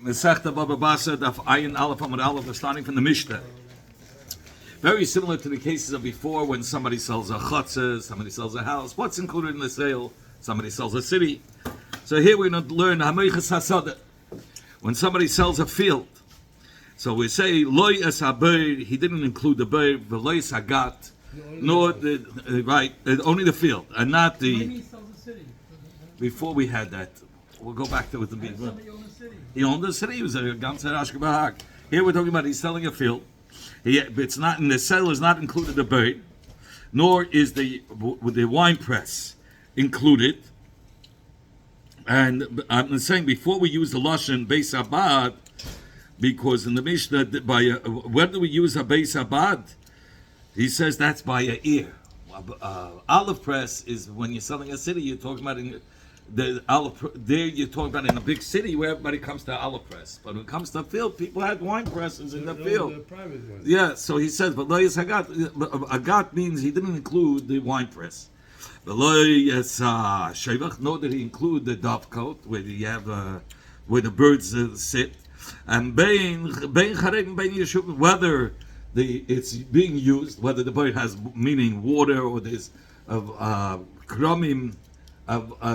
Masechta Bava basra daf ayin aleph amud aleph, starting from the Mishnah. Very similar to the cases of before, when somebody sells a chutzah, somebody sells a house. What's included in the sale? Somebody sells a city. So here we're going to learn hamoiches hasada. When somebody sells a field, so we say loy es habeir. He didn't include the beir, v'loy es hagat, nor the right, only the field, and not the. Before we had that, we'll go back to it. He owned the city. He was a ganzer ashkebahag. Here we're talking about he's selling a field. It's not in the sale is not included the beir, nor is the wine press included. And I'm saying before we use the lashon beis abad, because in the Mishnah, when do we use a beis abad? He says that's by a ear. Olive press is when you're selling a city. You're talking about the olive. There you're talking about in a big city where everybody comes to olive press. But when it comes to field, people had wine presses in the field. The private ones. Yeah, so he says, but lo yes agat. Agat means he didn't include the wine press. But lo yes shevach. Nor did he include the dovecote where you have where the birds sit. And bein chareg and bein yeshuv, whether it's being used, whether the bird has meaning water or there's kromim.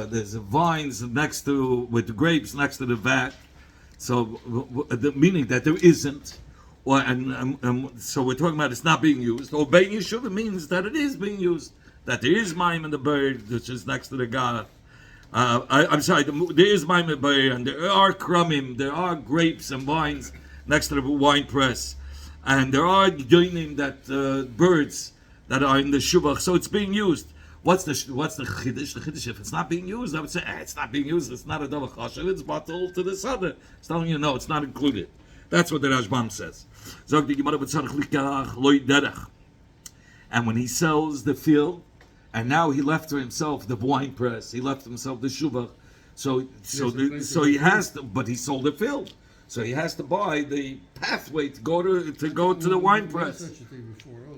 There's vines next to with the grapes next to the vat, so the meaning that there isn't, or so we're talking about it's not being used. Or bein yeshuv means that it is being used, that there is mime in the bird which is next to the god. I'm sorry, there is mime in the bird, and there are krumim, there are grapes and vines next to the wine press, and there are yonim that birds that are in the shuvach, so it's being used. What's the chiddush? The chiddush, if it's not being used, I would say it's not being used. It's not a davar chashav. It's batal to the sada. It's telling you no, it's not included. That's what the Rashbam says. And when he sells the field, and now he left to himself the wine press, he left himself the shuvach. So he has to, but he sold the field. So he has to buy the pathway to go to the wine press.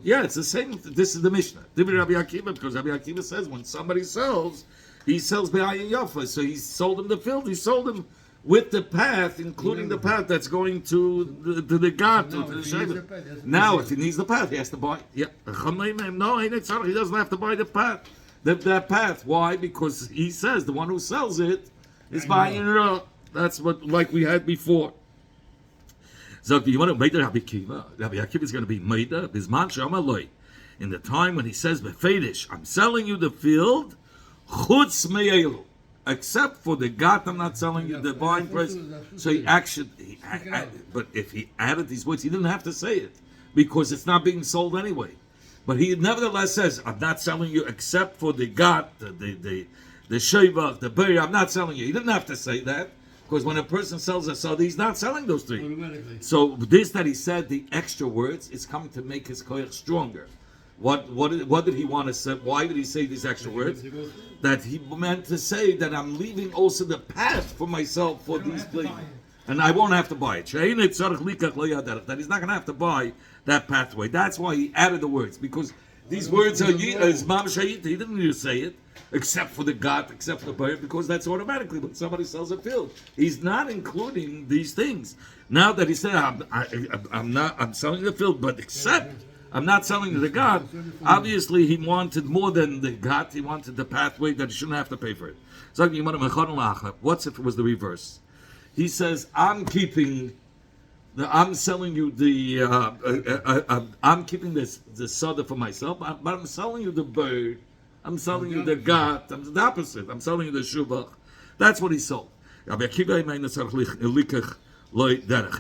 Yeah, it's the same. This is the Mishnah. Rabbi Akiva, because Rabbi Akiva says when somebody sells, he sells be'ayin yafa. So he sold him the field. He sold him with the path, including the path that's going to the god, to the shevet. Now, if he needs the path, he has to buy. Yeah, no, he doesn't have to buy the path. That path. Why? Because he says the one who sells it is buying it. That's what like we had before. So do you want to make Rabbi Akiva? Rabbi Akiva is going to be Meida Bisman Shamaloi. In the time when he says Befedish, I'm selling you the field, Chutz Me'elu, except for the gat, I'm not selling you the wine press. So he actually, but if he added these words, he didn't have to say it because it's not being sold anyway. But he nevertheless says, I'm not selling you except for the gat, the shevach, the beir. I'm not selling you. He didn't have to say that. Because when a person sells a soda, he's not selling those three. So this that he said, the extra words, is coming to make his koyach stronger. What did he want to say? Why did he say these extra words? That he meant to say that I'm leaving also the path for myself for these places. And I won't have to buy it. That he's not going to have to buy that pathway. That's why he added the words. Because these words are Mam Shayit. He didn't need to say it. Except for the gat, except for the bird, because that's automatically when somebody sells a field. He's not including these things. Now that he said, I'm selling the field, but except I'm not selling the gat, obviously he wanted more than the gat, he wanted the pathway that he shouldn't have to pay for it. So what's if it was the reverse? He says, I'm selling you I'm keeping the soda for myself, but I'm selling you the bird. I'm selling you the gat. I'm the opposite. I'm selling you the shuvach. That's what he sold. He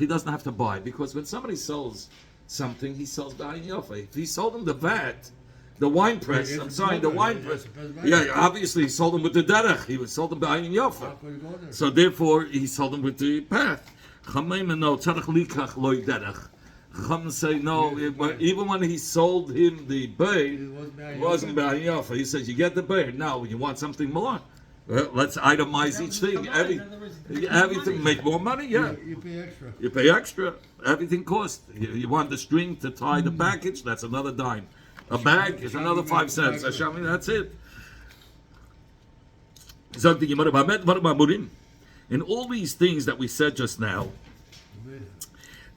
doesn't have to buy because when somebody sells something, he sells ba'ayin yafa. If he sold him the vat, the wine press. The wine press. Yeah, obviously he sold him with the derech. He sold him ba'ayin yafa. So therefore he sold him with the path. Chum say no. Even when he sold him the bird, it wasn't ba'ayin yafa. He says, "You get the bird. Now you want something more. Well, let's itemize each thing. Everything make more money. Yeah, you pay extra. You pay extra. Everything costs. You want the string to tie the package? That's another dime. A bag is another 5 cents. That's it." in all these things that we said just now,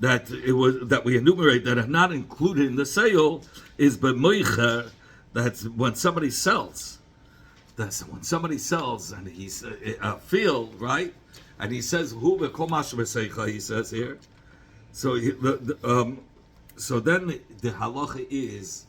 that we enumerate that are not included in the sale is b'moicher. That's when somebody sells. That's when somebody sells and he's a field, right? And he says, "Hu v'kol mashu b'seicha," he says here. So, so then the halacha is,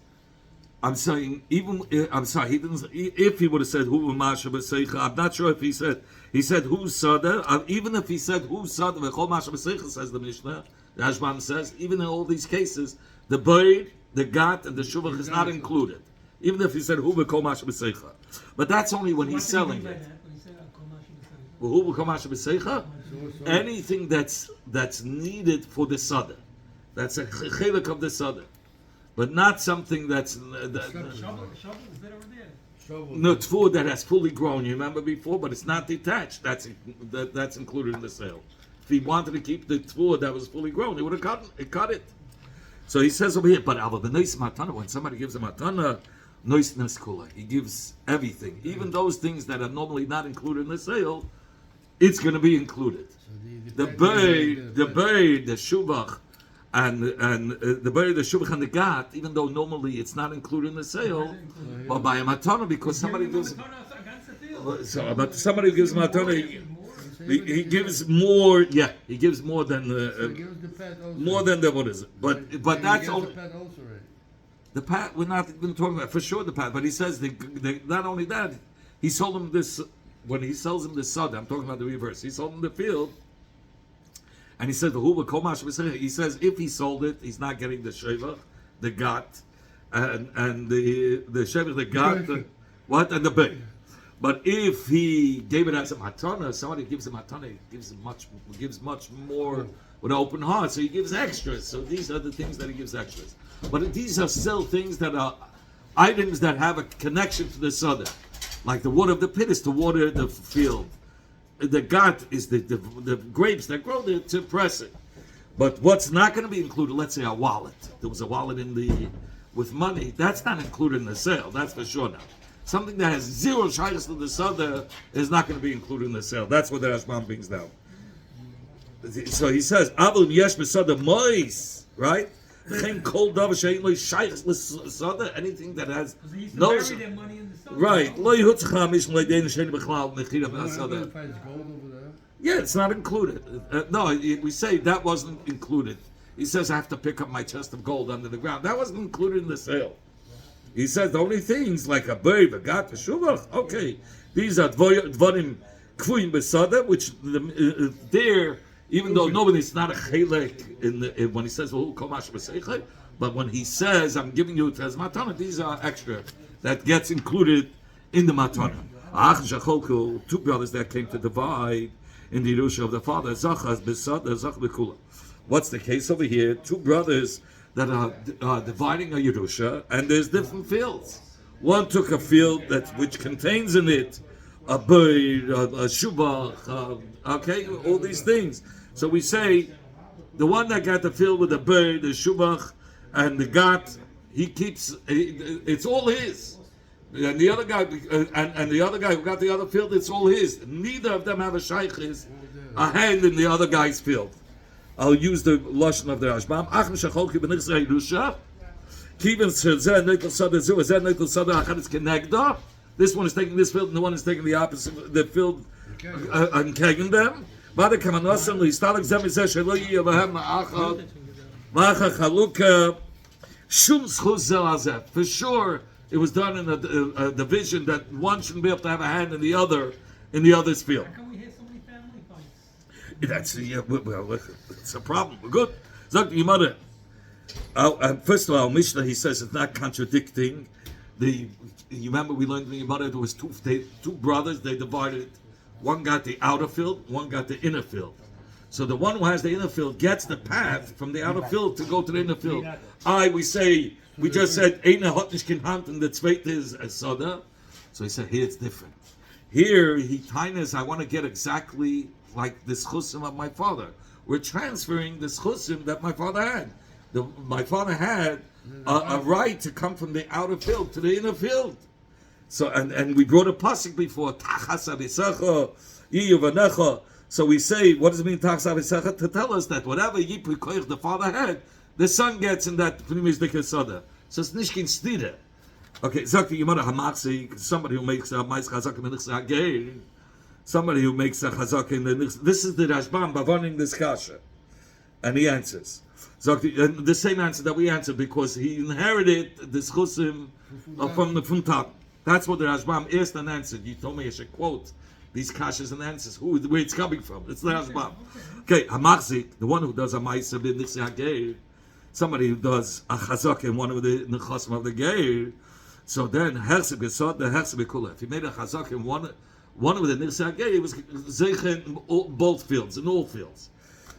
I'm saying, even I'm sorry, he didn't. If he would have said "Hu v'mashu b'seicha," I'm not sure if he said "Hu sada." Even if he said "Hu sada v'kol mashu b'seicha," says the Mishnah, the Rashbam says, even in all these cases, the bird, the gat, and the shuvach is not included. Even if he said "Hu v'kol mashu b'seicha," but that's only when he's selling it. Anything that's needed for the sada, that's a chelik of the sada, but not something that's no tfur that has fully grown. You remember before, but it's not detached. That's included in the sale. If he wanted to keep the tfur that was fully grown, he would have cut it. So he says over here, but when somebody gives a matana, noisnes kula, he gives everything, even those things that are normally not included in the sale. It's going to be included. The bird, the shubach, and the bird, the shubach, and the gat. Even though normally it's not included in the sale, but by a matana, because somebody gives. So, but somebody gives matana, he gives more. Yeah, he gives more than more than the what is it? But that's only the pat. We're not even talking about for sure the pat. But he says not only that, he sold him this. When he sells him the sada, I'm talking about the reverse. He sold him the field, and he said the huva komash. He says if he sold it, he's not getting the sheva, the gat, and the sheva, the gat, and the bay. But if he gave it as a matana, somebody gives him matana, gives much more with an open heart. So he gives extras. So these are the things that he gives extras. But these are still things that are items that have a connection to the sada. Like the water of the pit is to water the field. The gat is the grapes that grow there to press it. But what's not going to be included, let's say a wallet. There was a wallet with money. That's not included in the sale. That's for sure now. Something that has zero shaykhs to the sada is not going to be included in the sale. That's what the Rashbam brings down. So he says, "Avul yesh b'sada mois," right? Anything that has no right. Yeah, it's not included. No, we say that wasn't included. He says I have to pick up my chest of gold under the ground. That wasn't included in the sale. He says the only things like a bird, a gat, a shuvach. Okay, these are dvarim kfuim besada, which there. Even though it's not a chelek when he says but when he says I'm giving you it as matana, these are extra that gets included in the matana. Two brothers that came to divide in the Yerusha of the father. What's the case over here? Two brothers that are dividing a Yerusha, and there's different fields. One took a field which contains in it a bird, a shubach, okay, all these things. So we say, the one that got the field with the bird, the shubach, and the gat, he keeps. It's all his. And the other guy, and the other guy who got the other field, it's all his. Neither of them have a hand in the other guy's field. I'll use the lashon of the Rashbam. This one is taking this field, and the one is taking the opposite. The field and taking them. For sure, it was done in a division that one shouldn't be able to have a hand in the other's field. How can we hear so many family fights? It's a problem. We're good. First of all, Mishnah, he says it's not contradicting. You remember we learned in the Yemada there was two brothers. They divided it. One got the outer field, one got the inner field. So the one who has the inner field gets the path from the outer field to go to the inner field. We just said, Eina Hotnishkin Hand, and the Tzveit is a Soda. So he said, here it's different. Here, I want to get exactly like the Schusim of my father. We're transferring the Schusim that my father had. My father had a right to come from the outer field to the inner field. So and we brought a pasuk before Tachas Abisacha Yiyuvanecha. So we say, what does it mean, Tachsav Yisecha? To tell us that whatever Yipri Koich the father had, the son gets in that Pnimis Dikasada. So it's Nishkin Stira. Okay, Zakti Yimara Hamaxi, somebody who makes a Mais Chazak in the Nichsa Geir, somebody who makes a Chazak in the Nichsa. This is the Rashbam Bavoning this Kasha. And he answers. Zakti, and the same answer that we answered because he inherited this Chusim from the Funtab. That's what the Rashbam asked and answered. You told me I should quote these kashas and answers. Where it's coming from? It's the Rashbam. Okay, Hamachzik, the one who does a Ma'isa b'Nichsa Geir, somebody who does a Chazak in one of the Nechasim of the Geir. So then Hersib Yesod, the Hersib Kula. If he made a Chazak in one of the Nichsa Geir, he was Zeichen in both fields, in all fields.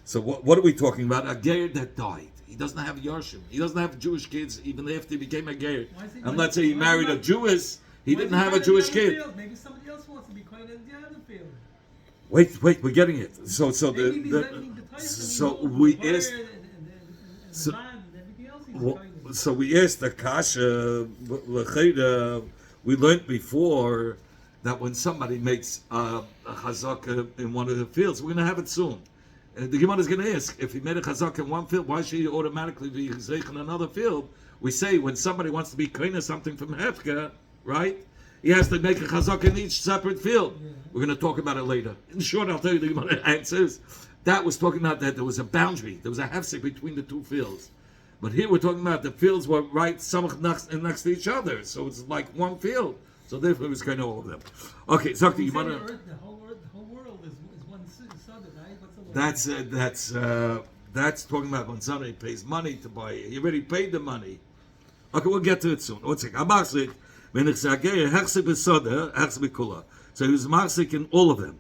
So what are we talking about? A Geir that died. He doesn't have Yarshim. He doesn't have Jewish kids even after he became a Geir. And let's say he married a Jewess, he didn't have a Jewish kid. Maybe somebody else wants to be quite in the other field. Wait, we're getting it. So we asked. So we asked the kasha. We learned before that when somebody makes a chazaka in one of the fields, we're going to have it soon. And the Gemara is going to ask, if he made a chazaka in one field, why should he automatically be chazak in another field? We say when somebody wants to be kind something from hefka, right? He has to make a chazaka in each separate field. Yeah. We're going to talk about it later. In short, I'll tell you the Gemara answers. That was talking about that there was a boundary, there was a hefsek between the two fields. But here we're talking about the fields were right some next to each other, so it's like one field. So therefore, it was kind of all of them. Okay, Zakti, you want to? The whole world is one Sunday, right? What's the word? That's talking about when somebody pays money to buy it. He already paid the money. Okay, we'll get to it soon. One second. So he was marsik in all of them.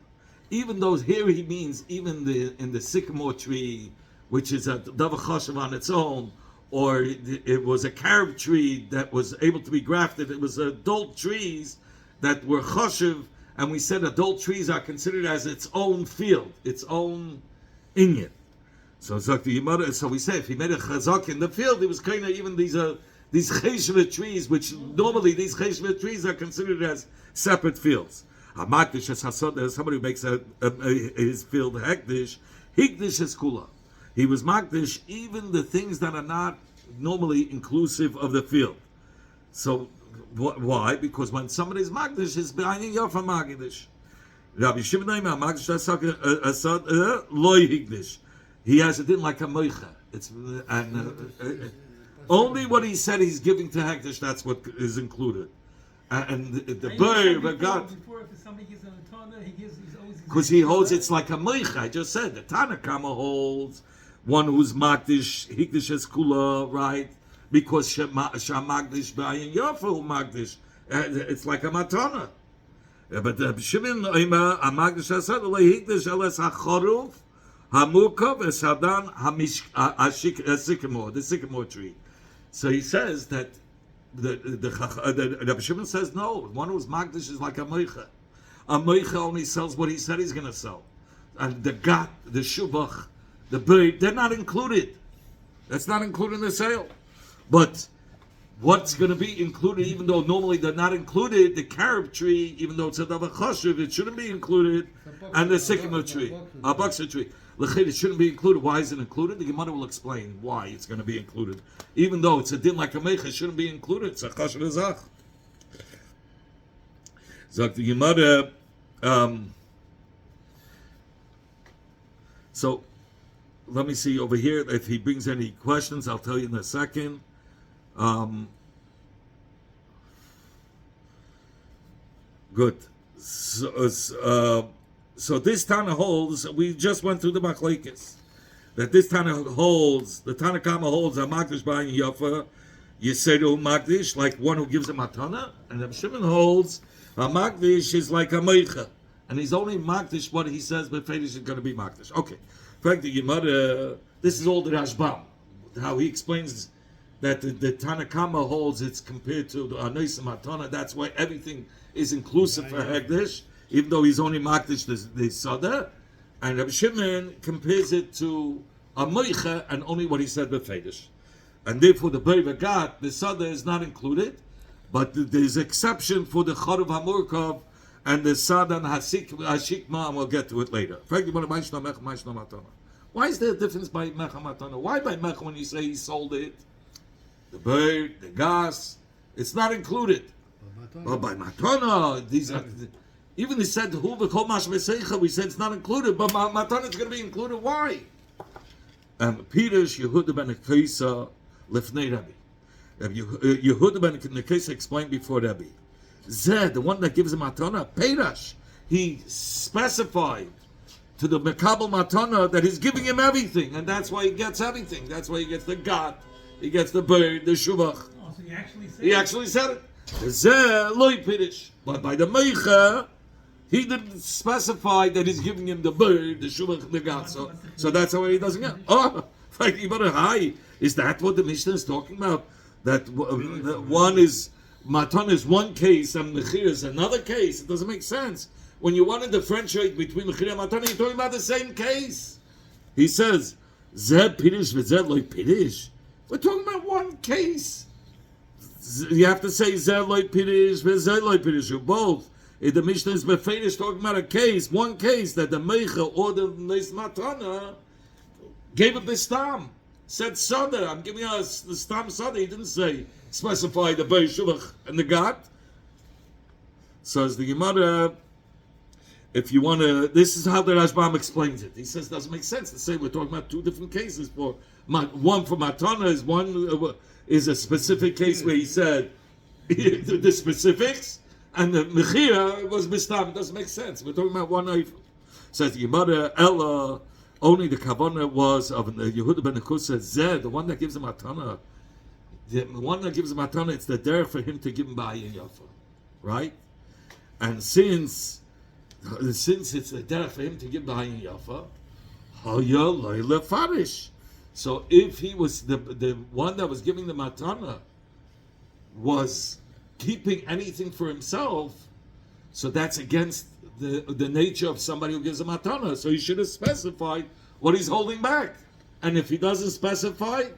Even those here he means even in the sycamore tree, which is a davar chashav on its own, or it was a carob tree that was able to be grafted. It was adult trees that were chashav, and we said adult trees are considered as its own field, its own inyan. So we say if he made a chazak in the field, it was kind of even these cheshva trees, which normally these cheshva trees are considered as separate fields. Somebody who makes his field hekdish, hikdish is kula. He was makdish even the things that are not normally inclusive of the field. So why? Because when somebody is makdish, it's behind yafa makdish. Rabbi Shimon makdish asad loy hikdish. He has it in like a moicha. It's only what he said he's giving to hekdish. That's what is included. And the bird, but God. Because he holds it's like a moicha. I just said the Tanakama holds one who's makdish hikdish es kula, right? Because shamagdish b'ayin yafu magdish, it's like a matana. But the Shimon oima amagdish asad lo hikdish eles hacharuf hamurkav esadan the sycamore tree. So he says that the Shimon says no. One who's magdish is like a moicha. A moicha only sells what he said he's going to sell, and the gat, the shubach, the bird, they're not included. That's not included in the sale. But what's going to be included, even though normally they're not included, the carob tree, even though it's a davar chashuv, it shouldn't be included, and the sycamore tree, a buxer tree. It shouldn't be included. Why is it included? The Gemara will explain why it's going to be included. Even though it's a din like a mecha, it shouldn't be included. It's a chashuv azach. Zok the Gemara. So let me see over here. If he brings any questions, I'll tell you in a second. Good. So this Tana holds. We just went through the machlekes. That this Tana holds. The Tanakama holds a magdish b'ayin yafa. Yisedu magdish, like one who gives a matana, and the Shimon holds a magdish is like a meicha, and he's only magdish what he says, but Fedish is going to be magdish. Okay. In fact, the Gemara, this is all the Rashbam, how he explains that the Tanakama holds it's compared to the Anois Matana. That's why everything is inclusive for Hegdish, even though he's only Makdish the Sada. And Rabbi Shimon compares it to a Moicha and only what he said b'Fedish. And therefore the Bava Gat, the Sada is not included, but there's exception for the Charav HaMurkav and the Sadan Hashik Ma'am, we'll get to it later. Why is there a difference by Mecha Matana? Why by Mecha when you say he sold it? The bird, the gas, it's not included. But by Matana, these are... Even he said, Hu v'kol mash v'seicha, we said it's not included, but Matana is going to be included. Why? Peter's Yehuda ben Akisa lifnei Rabbi. Yehuda ben Akisa explained before Rabbi. Zed, the one that gives him Matana, Peirash, he specified to the Mekabel Matana that he's giving him everything, and that's why he gets everything. That's why he gets the God, he gets the bird, the Shuvach. Oh, so he actually said it. Zed, loy Pirish. But by the Meicha, he didn't specify that he's giving him the bird, the Shuvach, the God. So that's how he doesn't get. Oh, hi. Is that what the Mishnah is talking about? That one is Matan is one case and Mechir is another case. It doesn't make sense. When you want to differentiate between Mechir and Matan, you're talking about the same case. He says, Zed Pirish v'Zed loy Pirish. We're talking about one case. You have to say Zed loy Pirish v'Zed loy Pirish. Both. The Mishnah is befeidish talking about a case, one case that the Meicha or the Neis Matana gave a bistam. Said Sada, I'm giving us the stam Sada. He didn't say specify the Bay Shuvach and the God. Says the Gemara, if you want to, this is how the Rashbam explains it. He says it doesn't make sense to say we're talking about two different cases. For one for Matana is a specific case where he said the specifics, and the Mechira was Bistam. It doesn't make sense. We're talking about one Eifel. Says the Gemara, Ella, only the Kavanah was of Yehuda ben Akusa, Zed, the one that gives him Matana. The one that gives him Matana, it's the dare for him to give him Ba'ayin Yafa. Right? And since it's the dare for him to give Ba'ayin Yafa, Haya Laila Farish. So if he was the one that was giving the Matana was keeping anything for himself, so that's against the nature of somebody who gives a matana. So he should have specified what he's holding back. And if he doesn't specify,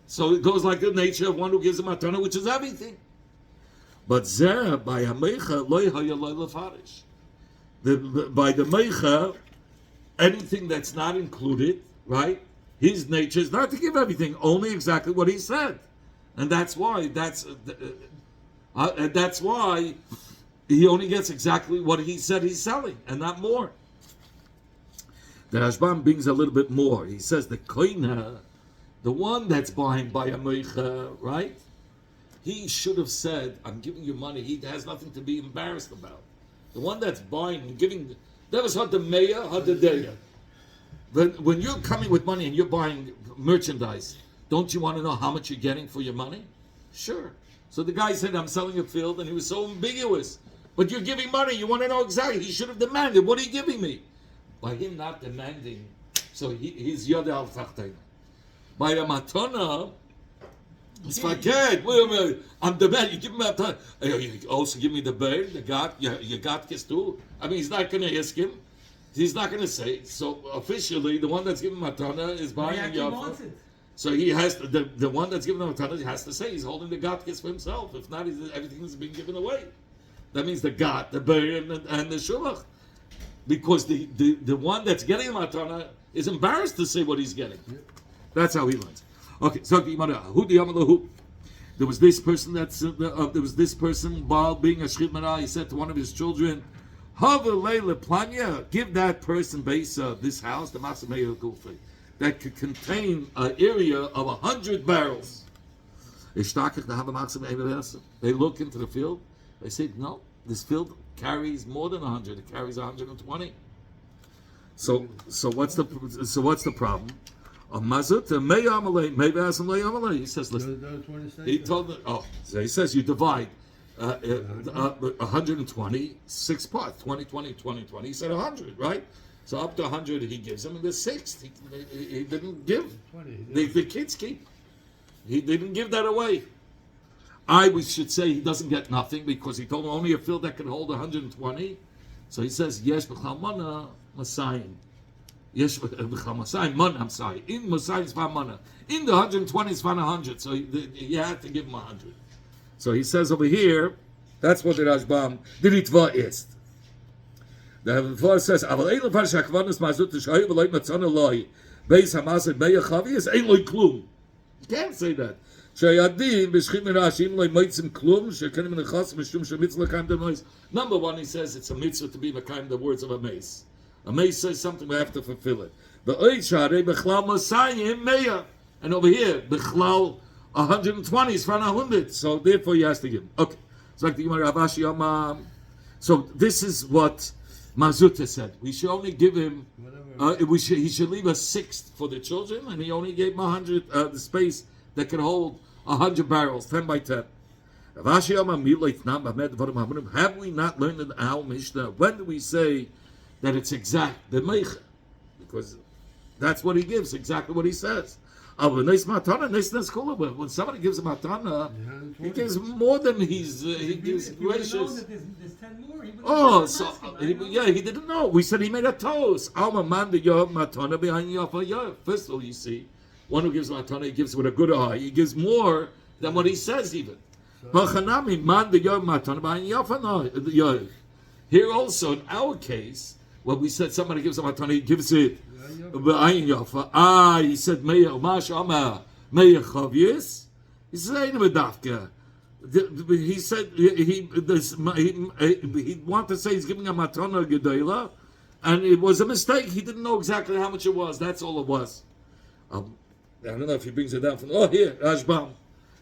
so it goes like the nature of one who gives a matana, which is everything. But zeh by hamecha loy haya loy lefarish. By the meicha, anything that's not included, right? His nature is not to give everything, only exactly what he said, and that's why he only gets exactly what he said he's selling, and not more. The Rashbam brings a little bit more. He says the koina, the one that's buying by a meicha, right? He should have said, "I'm giving you money." He has nothing to be embarrassed about. The one that's buying and giving, that was had the meya, had the deya. But when you're coming with money and you're buying merchandise, don't you want to know how much you're getting for your money? Sure. So the guy said, I'm selling a field, and he was so ambiguous. But you're giving money, you want to know exactly. He should have demanded, what are you giving me? By him not demanding, so he's Yod al Tachtayna. By a matana, it's forget. Wait a minute, I'm the man, you give me a matana. You also give me the bird, the God, you got kiss too. I mean, he's not going to ask him. He's not going to say. So officially, the one that's giving matana is buying Yafa. So he has to, the one that's giving the matana has to say he's holding the God kiss for himself. If not, everything's being given away. That means the God, the bird, and the shuvach. Because the one that's getting the matana is embarrassed to say what he's getting. That's how he learns. Okay, so there was this person while being a shchit, he said to one of his children, give that person this house, the Masameya Gufi, that could contain an area of 100 barrels. They look into the field, they say, no, this field carries more than 100, it carries 120. So what's the problem? He says, listen, he told them, so he says you divide 120, 6 parts, 20, 20, 20, 20. He said 100, right? So up to 100 he gives them, and the 6th he didn't give. The kids keep. He didn't give that away. We should say he doesn't get nothing because he told them only a field that can hold 120. So he says, yes, b'chal mana masayim. Yes, b'chal masayim mana, I'm sorry. In masayim is mana. In the 120 is 100. So you had to give him 100. So he says over here, that's what the Rashbam, the Ritva is. The verse says, "Aval ein lefar shakvanas mazut t'shayu v'loy matzon eloi beis hamasad beya chavias ein loy klum." You can't say that. Shayadim b'shchim mirashim loy moitzim klum shekenim nechas mishum shemitz lekayim demois. Number one, he says it's a mitzvah to be lekayim the words of a mace. A mace says something, we have to fulfill it. V'oy sharei b'chlal masayim meya. And over here, b'chlal 120 is from 100. So therefore, he has to give. Okay. So like the Gemara Ravashi Yomam. So this is what Mazuta said. We should only give him. He should leave a sixth for the children, and he only gave him 100 the space that can hold 100 barrels, 10 by 10. Ravashi Yomam. Have we not learned in our Mishnah? When do we say that it's exact the meicha? Because that's what he gives, exactly what he says. When somebody gives a matana, he gives more than he gives gracious. There's 10 more. He didn't know. We said he made a toast. First of all, you see, one who gives matana, he gives with a good eye. He gives more than what he says even. Here also, in our case, when we said somebody gives a matana, he gives it. He said, Meir Chavius. He said, he said, he wanted to say he's giving a matana gedela, and it was a mistake. He didn't know exactly how much it was. That's all it was. I don't know if he brings it down from, here, Rashbam.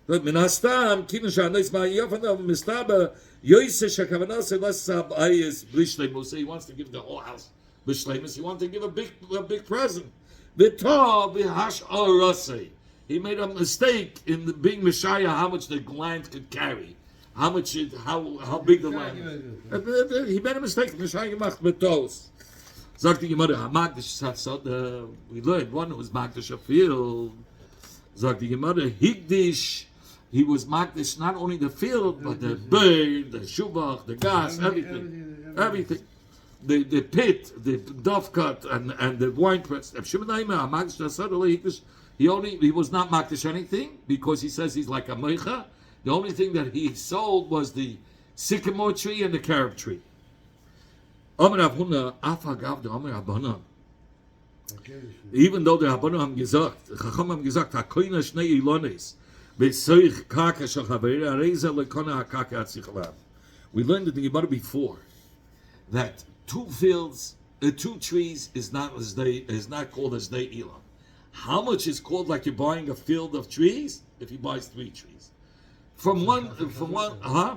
But Minastam, Kinusha, Mistaba, Yoisesh, Kavanasa, Lasab, Ayes, Blishlemus. He wants to give the whole house. He wanted to give a big present. He made a mistake in being Messiah, how much the land could carry, how big the land is. He made a mistake. Messiah macht betos. Sagt die Gemara, we learned one who was Magdish a field. Sagt die Gemara, Higdish. He was Magdish not only the field, but the bird, the shubach, the gas, everything. The pit, the dovecot, and the wine press. He was not makdish anything because he says he's like a meicha. The only thing that he sold was the sycamore tree and the carob tree. Even though the Rabbanon haben gesagt, Chacham haben gesagt, hakoina shnei ilones, besoich kaka shel chaveira, areza lekona hakaka atzichlav. We learned in the Gemara before that two trees is not called as day elam. How much is called like you're buying a field of trees? If he buys 3 trees, from one, huh?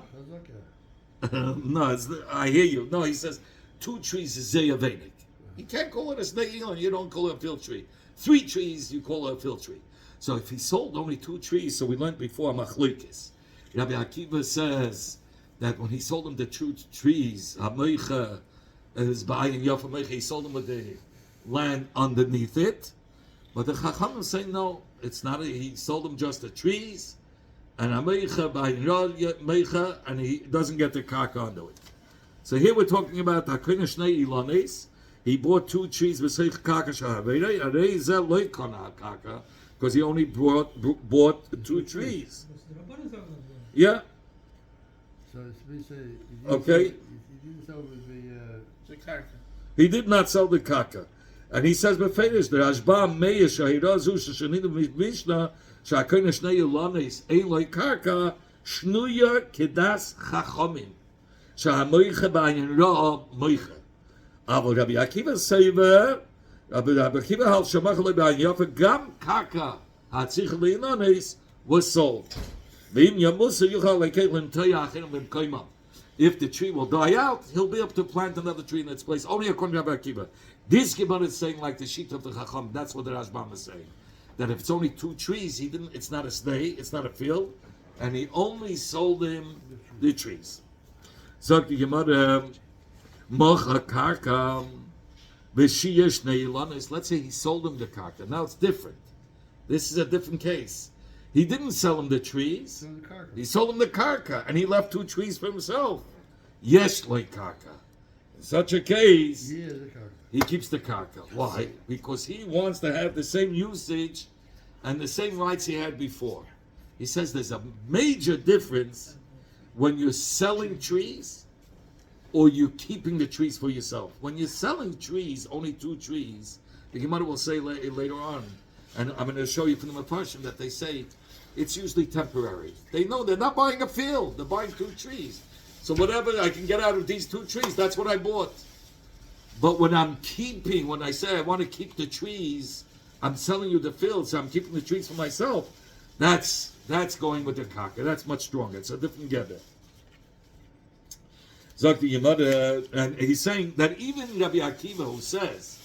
No, I hear you. No, he says 2 trees is zeyavenik. You can't call it a day elam. You don't call it a field tree. 3 trees you call it a field tree. So if he sold only 2 trees, so we learned before machlokes. Rabbi Akiva says that when he sold them the 2 trees, Hamoicha is buying Yafa Moicha, he sold them with the land underneath it. But the Chachamim say no, it's not. He sold them just the trees, and Hamoicha buying Moicha, and he doesn't get the kaka onto it. So here we're talking about Hakoina Shnei Ilanes. He bought 2 trees with Seich Kaka Shahavei, Arei Loy Kona Kaka, because he only bought 2 trees. Yeah. So okay. He didn't sell the kaka. He did not sell the kaka, and he says beferish the Rashbam Meir Shahirazu Shashanidu Mishnah Shakoina Shnei Ilanes Ein Loy Kaka Shnuya Kedas Chachomim Shahamoicha Ba'ayin Ra Moicha. Aber Rabbi Akiva Seiver, Rabbi Akiva Hal Shamach Le Ba'ayin Yafa Gam Kaka Hatzich Leinanes was sold. V'im Yamusa Yuchal Lekei L'Ntoya Achinim V'Mkoimam. If the tree will die out, he'll be able to plant another tree in its place. Only according to Rabbi Akiva. This Gemara is saying like the sheet of the Chacham. That's what the Rashbam is saying. That if it's only 2 trees, it's not a stay, it's not a field, and he only sold him the trees. So the Gemara, Mocha Karka, V'shiyesh Neilanis. Let's say he sold him the Karka. Now it's different. This is a different case. He didn't sell him the trees. He sold him the Karka, and he left 2 trees for himself. Yesh like Karka. In such a case, he keeps the Karka. Why? Because he wants to have the same usage and the same rights he had before. He says there's a major difference when you're selling trees or you're keeping the trees for yourself. When you're selling trees, only 2 trees, the Gemara will say later on, and I'm going to show you from the Mepharshim that they say it's usually temporary. They know they're not buying a field, they're buying 2 trees. So whatever I can get out of these 2 trees, that's what I bought. But when I say I want to keep the trees, I'm selling you the field, so I'm keeping the trees for myself. That's going with the karka. That's much stronger. It's a different gather. Zok the Yemada, and he's saying that even Rabbi Akiva who says,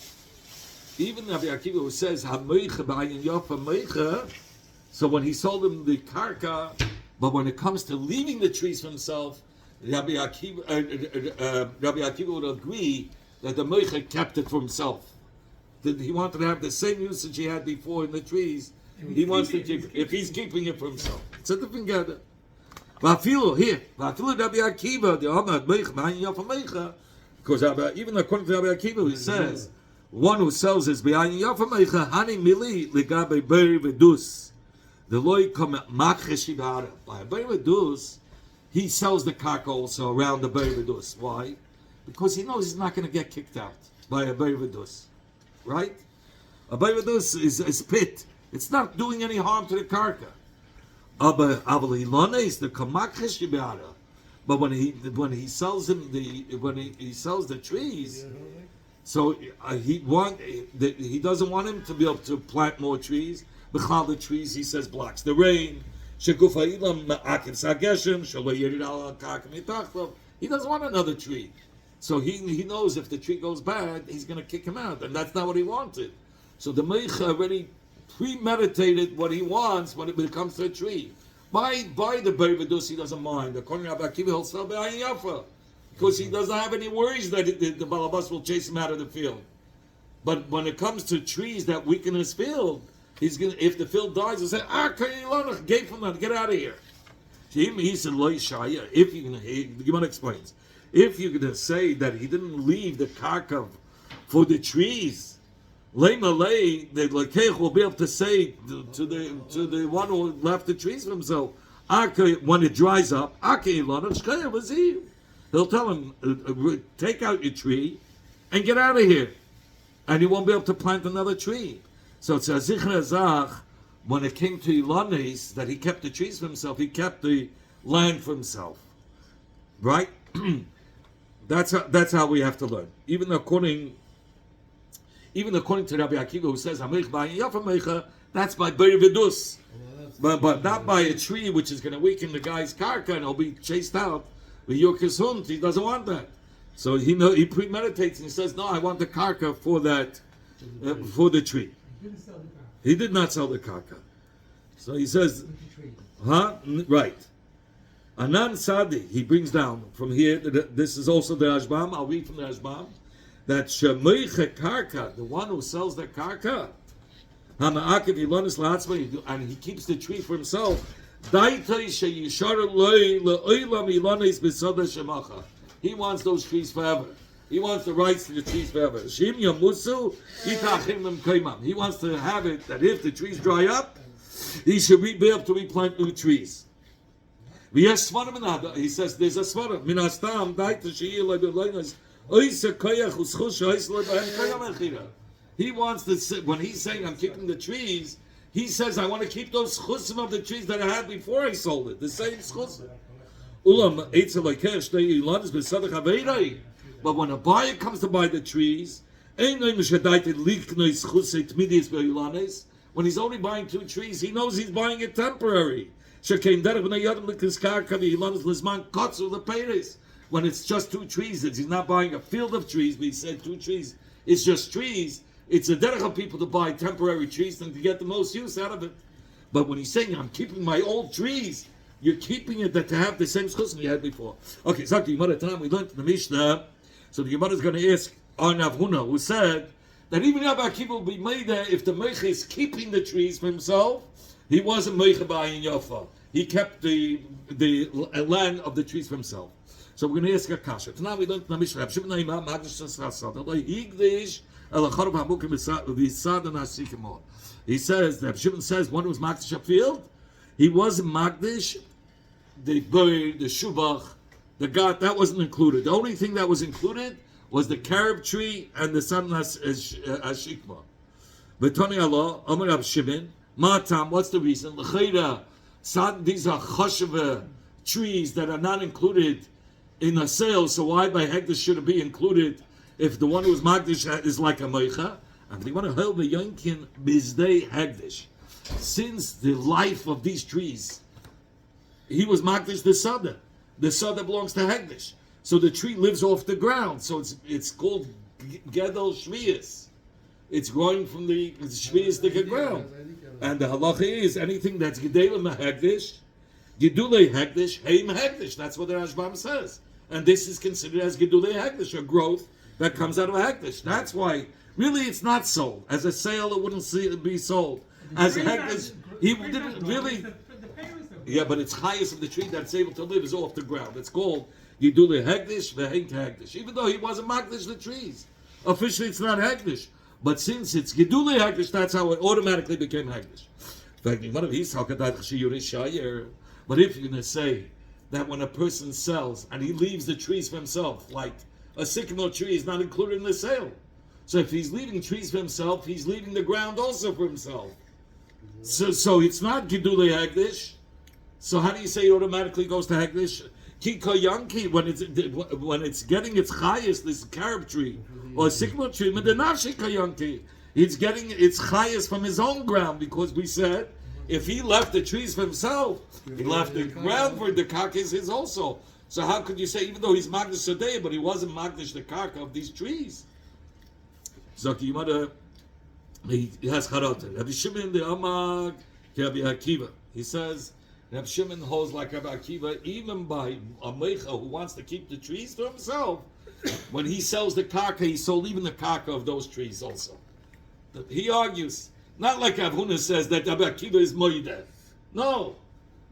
"Hamoicha b'ayin yofa moicha," so when he sold him the karka, but when it comes to leaving the trees for himself, Rabbi Akiva would agree that the moicha kept it for himself. That he wanted to have the same usage he had before in the trees. He wants to keep it. If he's keeping it for himself, it's a different gather. Vafilu here, Vafilu Rabbi Akiva, the Amad Meich Ma'ayin Yafa Meicha, because even according to Rabbi Akiva, he says one who sells his B'ayin Yafa Meicha Hani Mili Ligabe Beir V'Dus, the Loi Kom Makhesh Shivara. By Beir V'Dus, he sells the karka also around the Beir V'Dus. Why? Because he knows he's not going to get kicked out by a Beir V'Dus, right? A Beir V'Dus is pit. It's not doing any harm to the karka. But when he sells him when he sells the trees, so he doesn't want him to be able to plant more trees. The trees, he says, blocks the rain. He doesn't want another tree. So he knows if the tree goes bad, he's going to kick him out, and that's not what he wanted. So the Meicha already premeditated what he wants when it comes to a tree. By the Beir V'Dus, he doesn't mind. According to Rabbi Akiva, he'll sell B'ayin Yafa because he doesn't have any worries that the Balabas will chase him out of the field. But when it comes to trees that weaken his field, he's gonna. If the field dies, he'll say, gate from that, get out of here. He said, Lo Yishaya. If you're gonna, the Gemara explains, if you're gonna say that he didn't leave the karka for the trees, Lay, the Lekech will be able to say to the one who left the trees for himself, when it dries up, he'll tell him, take out your tree and get out of here. And he won't be able to plant another tree. So it's a Zichra Zach, when it came to Ilanes, that he kept the trees for himself, he kept the land for himself. Right? That's how we have to learn. Even according to Rabbi Akiva, who says Hameich B'ayin Yafa Meicha, that's by Beir V'Dus, but not by a tree which is going to weaken the guy's karka and he'll be chased out. With Yokis Hund, he doesn't want that. So he premeditates and he says, no, I want the karka for that, for the tree. He did not sell the karka. So he says, right. Anan Sadi, he brings down from here, this is also the Rashbam, I'll read from the Rashbam, that Shemoiche Karka, the one who sells the Karka, and he keeps the tree for himself, he wants those trees forever. He wants the rights to the trees forever. He wants to have it that if the trees dry up, he should be able to replant new trees. He says there's a svarim. He wants to, when he's saying I'm keeping the trees, he says I want to keep those chusim of the trees that I had before I sold it, the same chusim. But when a buyer comes to buy the trees, when he's only buying 2 trees, he knows he's buying it temporary. When it's just 2 trees, he's not buying a field of trees, but he said 2 trees, it's just trees. It's a derech of people to buy temporary trees and to get the most use out of it. But when he's saying, I'm keeping my old trees, you're keeping it to have the same schus we had before. Okay, so the Gemara time we learned in the Mishnah, so the Gemara is going to ask Arnav Huna, who said that even Rabbi Akiva will be made there if the Meicha is keeping the trees for himself. He wasn't Meicha B'ayin Yafa. He kept the land of the trees for himself. So we're going to ask a kasha. Tonight we learned in the Mishnah. He says that Shimon says one who was Magdish a field, he wasn't Magdish the bird, the shubach, the got that wasn't included. The only thing that was included was the carob tree and the sun ashikma. B'toni Allah, Amar Rab Shimon, Matam. What's the reason? L'chayra, these are chashuva trees that are not included in a sale. So why by hekdesh should it be included if the one who is magdish is like a meicha? And they want to hold the yankin bizdei hekdesh. Since the life of these trees, he was magdish the sada. The sada belongs to hekdesh. So the tree lives off the ground. So it's called gedel shvius. It's growing from the shvius the ground. And the halacha is anything that's gedelim hekdesh, gedulei hekdesh, heim hekdesh. That's what the Rashbam says. And this is considered as gedulei hekdesh, a growth that comes out of hekdesh. That's why, really, it's not sold. As a sale, it wouldn't be sold. As a hekdesh, he didn't really. Yeah, but it's highest of the tree that's able to live is off the ground. It's called gedulei hekdesh ve'hein hekdesh. Even though he wasn't makdish the trees, officially it's not hekdesh. But since it's gedulei hekdesh, that's how it automatically became hekdesh. But if you're going to say that when a person sells and he leaves the trees for himself, like a sycamore tree is not included in the sale. So if he's leaving trees for himself, he's leaving the ground also for himself. So it's not gedulei hekdesh. So how do you say it automatically goes to hekdesh? Kiko yanki, when it's getting its highest, this carob tree or sycamore tree, it's getting its highest from his own ground, because we said if he left the trees for himself, he left the ground for the karka is his also. So how could you say, even though he's magdish today, but he wasn't magdish the karka of these trees? Zaki Yimada, he has charata. Rabbi Shimon the Amag, Rabbi Akiva. He says Rabbi Shimon holds like Rabbi Akiva, even by a meicha who wants to keep the trees to himself. When he sells the karka, he sold even the karka of those trees also. He argues, not like Rav Huna says that Rabbi Akiva is moideh. No,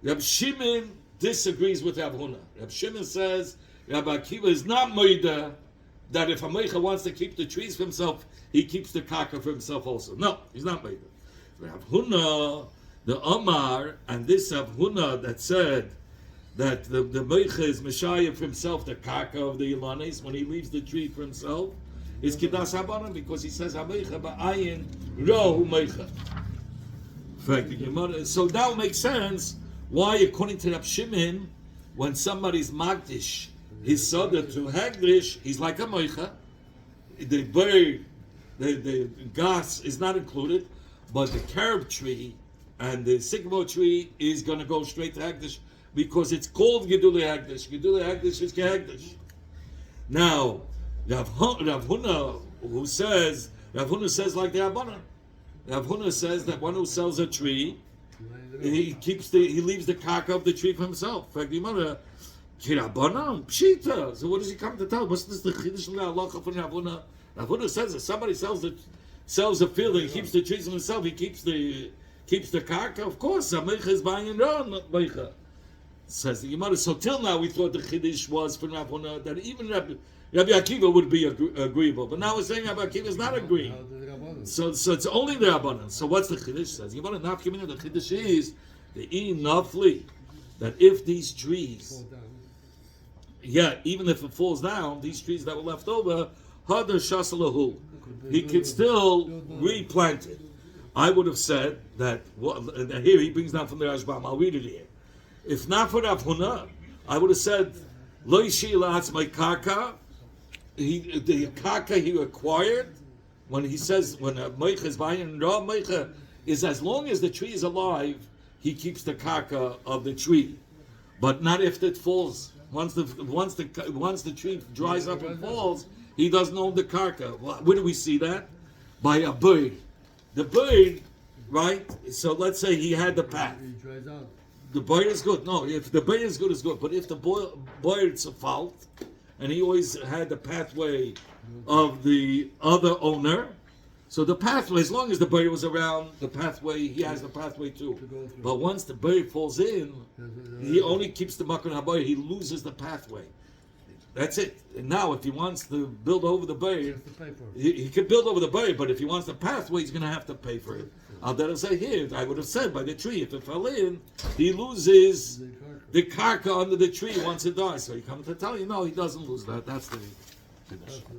Rabbi Shimon disagrees with Rav Huna. Rabbi Shimon says Rabbi Akiva is not moideh, that if a meicha wants to keep the trees for himself, he keeps the karka for himself also. No, he's not moideh. Rav Huna, the Omar, and this Rav Huna that said that the meicha is meshayah for himself, the karka of the ilanes, when he leaves the tree for himself, is kidas habanan, because he says hameicha ba'ayin ro meicha. So now it makes sense why, according to Rab Shimon, when somebody's magdish his soda to hagdish, he's like a meicha. The bird, the gas is not included, but the carob tree and the sycamore tree is going to go straight to hagdish, because it's called gedulei hagdish. Gedulei hagdish is kehagdish. Now, Rav Huna, Rav Huna says like the Rabbanan. Rav Huna says that one who sells a tree, he leaves the karka of the tree for himself. In fact, the mother, Rabbanan, pshita. So what does he come to tell? What's this the chiddush of the halacha from Rav Huna? Rav Huna says that somebody sells a field and he keeps the trees for himself. He keeps the karka. Of course, Amecha is buying and not Meicha. Says the Gemara. So till now we thought the chiddush was from Rav Huna that even Rabbi Akiva would be agreeable, but now we're saying Rabbi Akiva is not agreeing. So it's only the Rabbanan. So what's the chiddush? Says the Gemara. The chiddush is the nafli, that if these trees, even if it falls down, these trees that were left over, hadar shasalahu, he could still replant it. I would have said that. Here he brings down from the Rashbam. I'll read it here. If not for Rav Huna, I would have said, Lo yishil my karka. The karka he acquired, when he says, when a meicha is buying, raw meicha is as long as the tree is alive, he keeps the karka of the tree, but not if it falls. Once the tree dries up and falls, he doesn't own the karka. Where do we see that? By a bird. The bird, right? So let's say he had the path. The bird is good. No, if the bird is good, it's good. But if the bird's a fault, and he always had the pathway of the other owner, so the pathway, as long as the bird was around, the pathway, he has the pathway too. But once the bird falls in, he only keeps the makon habayir. He loses the pathway. That's it. And now, if he wants to build over the bird, he could build over the bird. But if he wants the pathway, he's going to have to pay for it. I'll say here, I would have said by the tree, if it fell in, he loses the karka under the tree once it dies. So he comes to tell you, no, he doesn't lose that. That's the finish.